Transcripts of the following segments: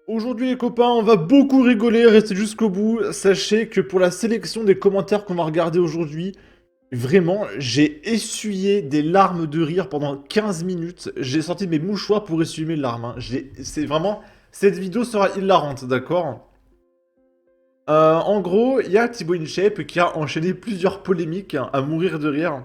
Aujourd'hui les copains, on va beaucoup rigoler, restez jusqu'au bout. Sachez que pour la sélection des commentaires qu'on va regarder aujourd'hui, vraiment, j'ai essuyé des larmes de rire pendant 15 minutes. J'ai sorti mes mouchoirs pour essuyer mes larmes, hein. C'est vraiment... Cette vidéo sera hilarante, d'accord? En gros, il y a Thibaut InShape qui a enchaîné plusieurs polémiques hein, à mourir de rire.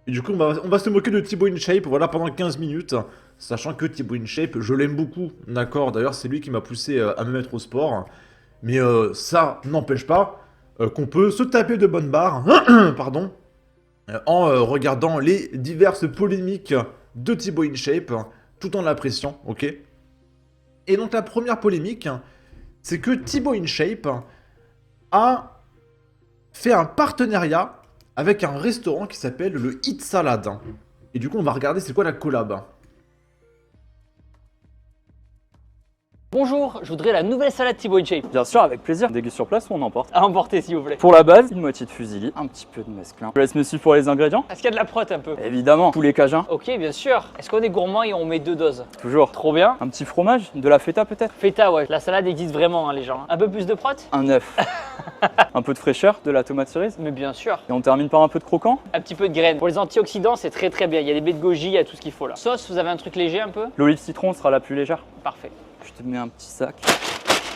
Et du coup, on va se moquer de Thibaut InShape, voilà, pendant 15 minutes. Sachant que Thibaut InShape, je l'aime beaucoup, d'accord? D'ailleurs, c'est lui qui m'a poussé à me mettre au sport. Mais ça n'empêche pas qu'on peut se taper de bonnes barres, pardon, en regardant les diverses polémiques de Thibaut InShape, tout en l'appréciant, ok? Et donc la première polémique, c'est que Thibaut InShape a fait un partenariat avec un restaurant qui s'appelle le Hit Salad. Et du coup, on va regarder c'est quoi la collab. Bonjour, je voudrais la nouvelle salade Thibaut InShape. Bien sûr, avec plaisir. Déguste sur place ou on emporte. À emporter s'il vous plaît. Pour la base, une moitié de fusilli, un petit peu de mesclun. Je laisse me suivre pour les ingrédients. Est-ce qu'il y a de la prot un peu? Évidemment, poulet cajun, Ok, bien sûr. Est-ce qu'on est gourmand et on met 2 doses? toujours. Trop bien. Un petit fromage, de la feta peut-être. Feta, ouais. La salade existe vraiment, hein, les gens. Un peu plus de prot? Un œuf. Un peu de fraîcheur, de la tomate cerise. Mais bien sûr. Et on termine par un peu de croquant. Un petit peu de graines. Pour les antioxydants, c'est très très bien. Il y a des baies de goji, il y a tout ce qu'il faut là. Sauce, vous avez un truc léger un peu? L'olive citron sera la plus légère. Parfait. Je te mets un petit sac.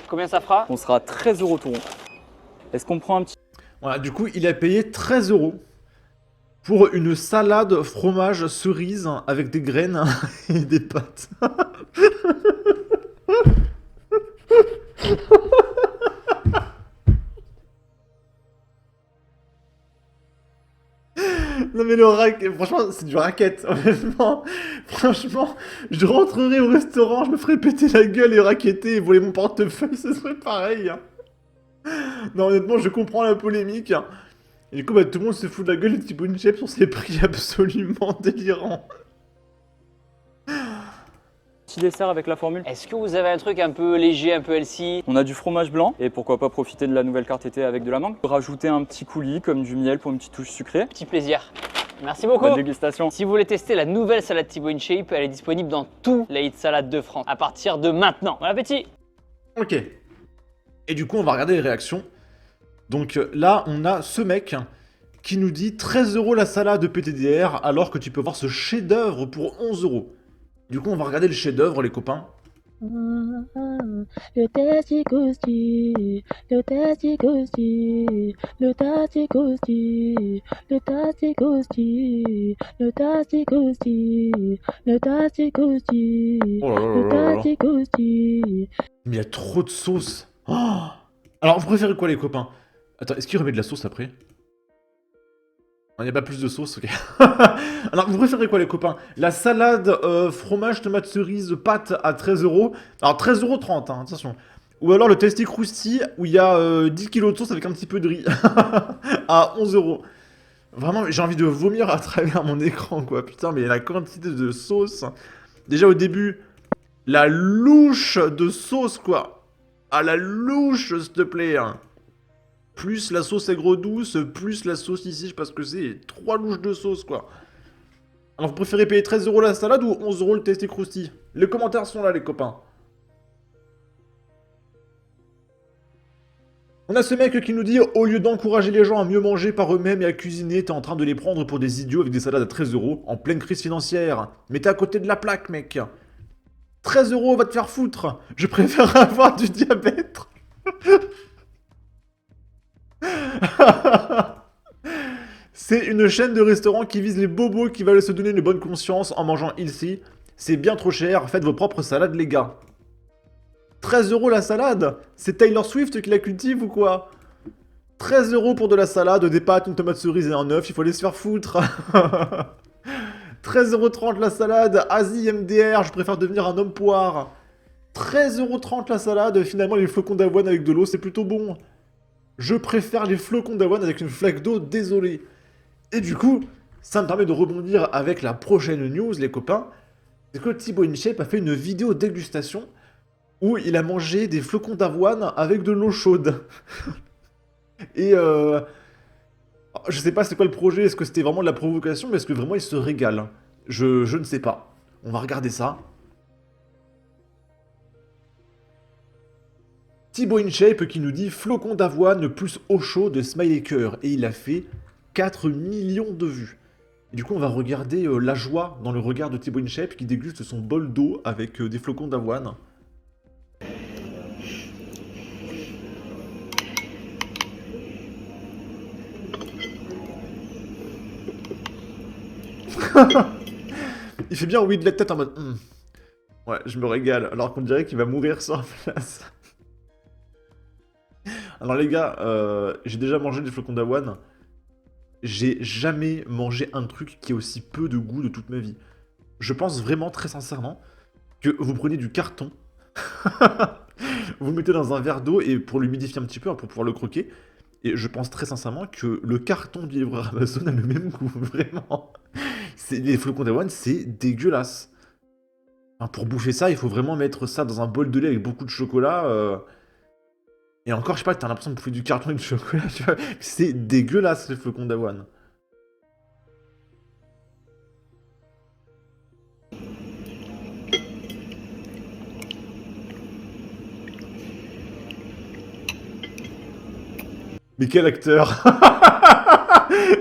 Combien ça fera? On sera à 13 € tout rond. Est-ce qu'on prend un petit... Voilà, du coup, il a payé 13 € pour une salade fromage cerise avec des graines et des pâtes. Non mais le racket, franchement, c'est du racket, honnêtement. Franchement, je rentrerai au restaurant, je me ferais péter la gueule et racketter et voler mon portefeuille, ce serait pareil, hein. Non, honnêtement, je comprends la polémique, hein. Et du coup, bah, tout le monde se fout de la gueule de Thibaut InShape sur ses prix absolument délirants. Petit dessert avec la formule. Est-ce que vous avez un truc un peu léger, un peu healthy? On a du fromage blanc et pourquoi pas profiter de la nouvelle carte été avec de la mangue. Rajouter un petit coulis comme du miel pour une petite touche sucrée. Petit plaisir. Merci beaucoup. Bonne dégustation. Si vous voulez tester la nouvelle salade Thibaut InShape, elle est disponible dans tous les hit salades de France à partir de maintenant. Bon appétit. Ok. Et du coup, on va regarder les réactions. Donc là, on a ce mec qui nous dit 13 € la salade PTDR alors que tu peux voir ce chef-d'œuvre pour 11 €. Du coup, on va regarder le chef-d'œuvre, les copains. Le testicosti, le testicosti, le testicosti, le testicosti, le testicosti, le testicosti, Oh là là le là là là. testicosti. Mais il y a trop de sauce. Oh, alors, vous préférez quoi, les copains? Attends, est-ce qu'il remet de la sauce après? Il n'y a pas plus de sauce, ok. Alors, vous préférez quoi, les copains? La salade fromage, tomate cerise, pâte à 13 €. Alors, 13,30 €, hein, attention. Ou alors le Tasty Krusty, où il y a 10 kilos de sauce avec un petit peu de riz. À 11 €. Vraiment, j'ai envie de vomir à travers mon écran, quoi. Putain, mais la quantité de sauce. Déjà, au début, la louche de sauce, quoi. Ah, la louche, s'il te plaît, hein. Plus la sauce aigre douce, plus la sauce ici, je sais pas ce que c'est. 3 louches de sauce, quoi. Alors, vous préférez payer 13 € la salade ou 11 € le Tasty Krusty? Les commentaires sont là, les copains. On a ce mec qui nous dit, au lieu d'encourager les gens à mieux manger par eux-mêmes et à cuisiner, t'es en train de les prendre pour des idiots avec des salades à 13 € en pleine crise financière. Mais t'es à côté de la plaque, mec. 13 € va te faire foutre. Je préfère avoir du diabète. C'est une chaîne de restaurants qui vise les bobos qui veulent se donner une bonne conscience en mangeant ici. C'est bien trop cher, faites vos propres salades, les gars. 13 € la salade? C'est Taylor Swift qui la cultive ou quoi? 13 € pour de la salade, des pâtes, une tomate cerise et un œuf, il faut aller se faire foutre. 13,30 € la salade, Asie MDR, je préfère devenir un homme poire. 13,30 € la salade, finalement les flocons d'avoine avec de l'eau, c'est plutôt bon. Je préfère les flocons d'avoine avec une flaque d'eau, désolé. Et du coup, ça me permet de rebondir avec la prochaine news, les copains. C'est que Thibaut InShape a fait une vidéo dégustation où il a mangé des flocons d'avoine avec de l'eau chaude. Et je sais pas c'est quoi le projet, est-ce que c'était vraiment de la provocation, mais est-ce que vraiment il se régale? Je ne sais pas. On va regarder ça. Thibaut InShape qui nous dit flocon d'avoine plus eau chaude de smiley cœur. Et il a fait 4 millions de vues. Et du coup, on va regarder la joie dans le regard de Thibaut InShape qui déguste son bol d'eau avec des flocons d'avoine. Il fait bien oui de la tête en mode ouais, je me régale, alors qu'on dirait qu'il va mourir sur place. Alors les gars, j'ai déjà mangé des flocons d'avoine. J'ai jamais mangé un truc qui ait aussi peu de goût de toute ma vie. Je pense vraiment, très sincèrement, que vous prenez du carton, vous le mettez dans un verre d'eau et pour l'humidifier un petit peu, hein, pour pouvoir le croquer. Et je pense très sincèrement que le carton du livreur Amazon a le même goût, vraiment. Les flocons d'avoine, c'est dégueulasse. Enfin, pour bouffer ça, il faut vraiment mettre ça dans un bol de lait avec beaucoup de chocolat. Et encore, je sais pas, t'as l'impression de bouffer du carton et du chocolat, tu vois. C'est dégueulasse, les flocons d'avoine. Mais quel acteur!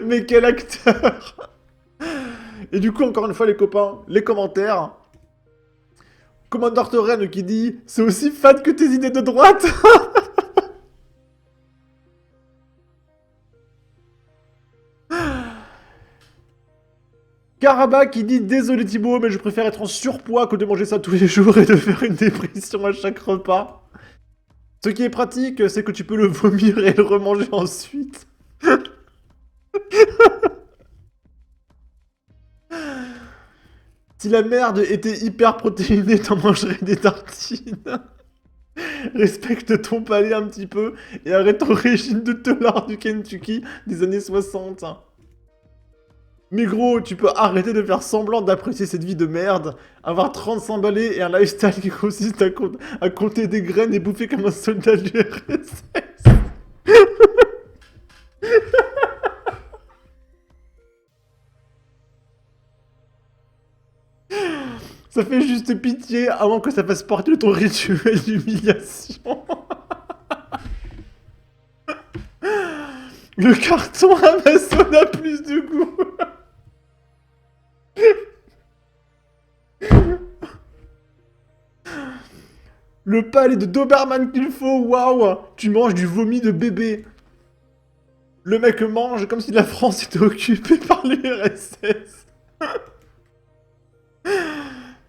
Mais quel acteur! Et du coup, encore une fois, les copains, les commentaires. Commandant Rennes qui dit « C'est aussi fade que tes idées de droite !» Karaba qui dit « Désolé Thibaut, mais je préfère être en surpoids que de manger ça tous les jours et de faire une dépression à chaque repas. » Ce qui est pratique, c'est que tu peux le vomir et le remanger ensuite. Si la merde était hyper protéinée, t'en mangerais des tartines. Respecte ton palais un petit peu et arrête ton régime de teulard du Kentucky des années 60. Mais gros, tu peux arrêter de faire semblant d'apprécier cette vie de merde, avoir 35 balais et un lifestyle qui consiste à compter des graines et bouffer comme un soldat du RSS. Ça fait juste pitié avant que ça fasse partie de ton rituel d'humiliation. Le carton Amazon a plus de goût. Le palais de Doberman qu'il faut, waouh. Tu manges du vomi de bébé. Le mec mange comme si la France était occupée par les RSS.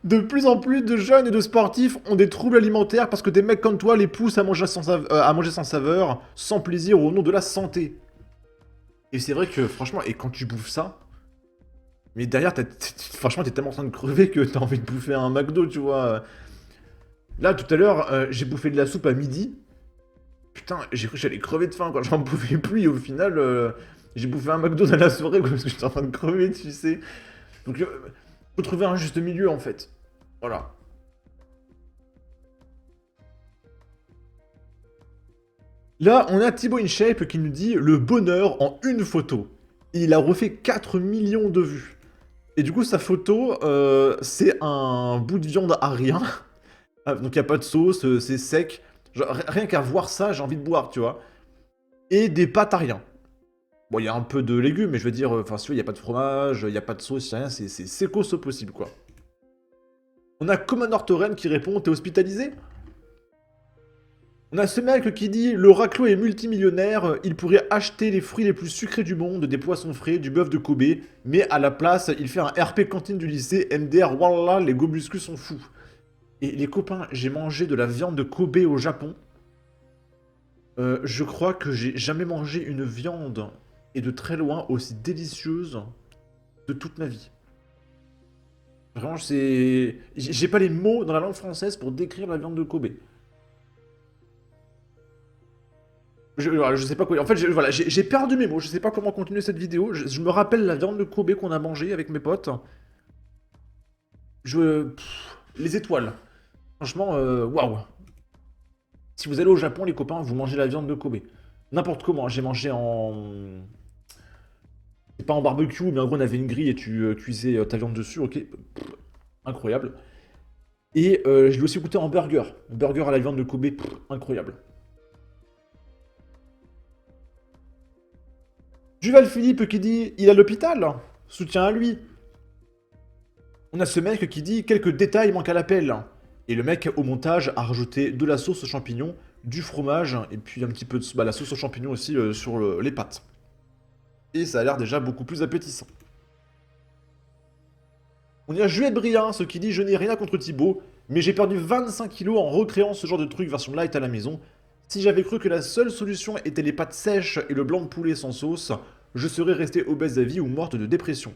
De plus en plus de jeunes et de sportifs ont des troubles alimentaires parce que des mecs comme toi les poussent à manger sans saveur, sans plaisir, au nom de la santé. Et c'est vrai que, franchement, et quand tu bouffes ça, mais derrière, franchement, t'es tellement en train de crever que t'as envie de bouffer un McDo, tu vois. Là, tout à l'heure, j'ai bouffé de la soupe à midi. Putain, j'ai cru que j'allais crever de faim quand j'en pouvais plus, et au final, j'ai bouffé un McDo dans la soirée parce que j'étais en train de crever, tu sais. Donc, faut trouver un juste milieu, en fait. Voilà. Là, on a Thibaut InShape qui nous dit « Le bonheur en une photo ». Il a refait 4 millions de vues. Et du coup, sa photo, c'est un bout de viande à rien. Donc, il n'y a pas de sauce, c'est sec. Genre, rien qu'à voir ça, j'ai envie de boire, tu vois. Et des pâtes à rien. Bon, il y a un peu de légumes, mais je veux dire, enfin, il n'y a pas de fromage, il n'y a pas de sauce, rien, c'est sécos au possible, quoi. On a Commodore Torren qui répond « T'es hospitalisé ?» On a ce mec qui dit « Le raclo est multimillionnaire, il pourrait acheter les fruits les plus sucrés du monde, des poissons frais, du bœuf de Kobe, mais à la place, il fait un RP cantine du lycée, MDR, wallah, les gobuscus sont fous. » Et les copains, j'ai mangé de la viande de Kobe au Japon. Je crois que j'ai jamais mangé une viande, et de très loin, aussi délicieuse de toute ma vie. Vraiment, c'est... J'ai pas les mots dans la langue française pour décrire la viande de Kobe. Voilà, je sais pas quoi... En fait, j'ai perdu mes mots, je sais pas comment continuer cette vidéo. Je me rappelle la viande de Kobe qu'on a mangée avec mes potes. Les étoiles. Franchement, waouh. Si vous allez au Japon, les copains, vous mangez la viande de Kobe. N'importe comment, j'ai mangé en... C'est pas en barbecue, mais en gros, on avait une grille et tu cuisais ta viande dessus, ok. Incroyable. Et je l'ai aussi goûté en burger. Un burger à la viande de Kobe, incroyable. Duval Philippe qui dit il est à l'hôpital. Soutien à lui. On a ce mec qui dit quelques détails manquent à l'appel. Et le mec au montage a rajouté de la sauce aux champignons, du fromage et puis un petit peu de la sauce aux champignons aussi sur les pâtes. Et ça a l'air déjà beaucoup plus appétissant. On y a Juliette Briand, ce qui dit je n'ai rien contre Thibaut, mais j'ai perdu 25 kilos en recréant ce genre de truc version light à la maison. Si j'avais cru que la seule solution était les pâtes sèches et le blanc de poulet sans sauce, je serais resté obèse à vie ou morte de dépression.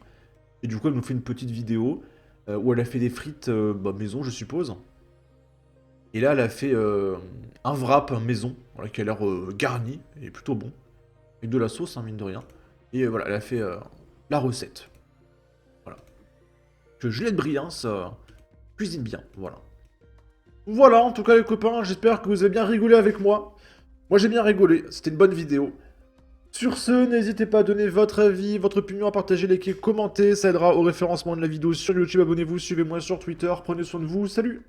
Et du coup, elle nous fait une petite vidéo où elle a fait des frites maison, je suppose. Et là, elle a fait un wrap maison, voilà, qui a l'air garni et plutôt bon. Avec de la sauce, hein, mine de rien. Et voilà, elle a fait la recette. Voilà. Que Juliette Briand cuisine bien, voilà. Voilà, en tout cas les copains, j'espère que vous avez bien rigolé avec moi. Moi j'ai bien rigolé, c'était une bonne vidéo. Sur ce, n'hésitez pas à donner votre avis, votre opinion, à partager, liker, commenter, ça aidera au référencement de la vidéo sur YouTube. Abonnez-vous, suivez-moi sur Twitter, prenez soin de vous, salut!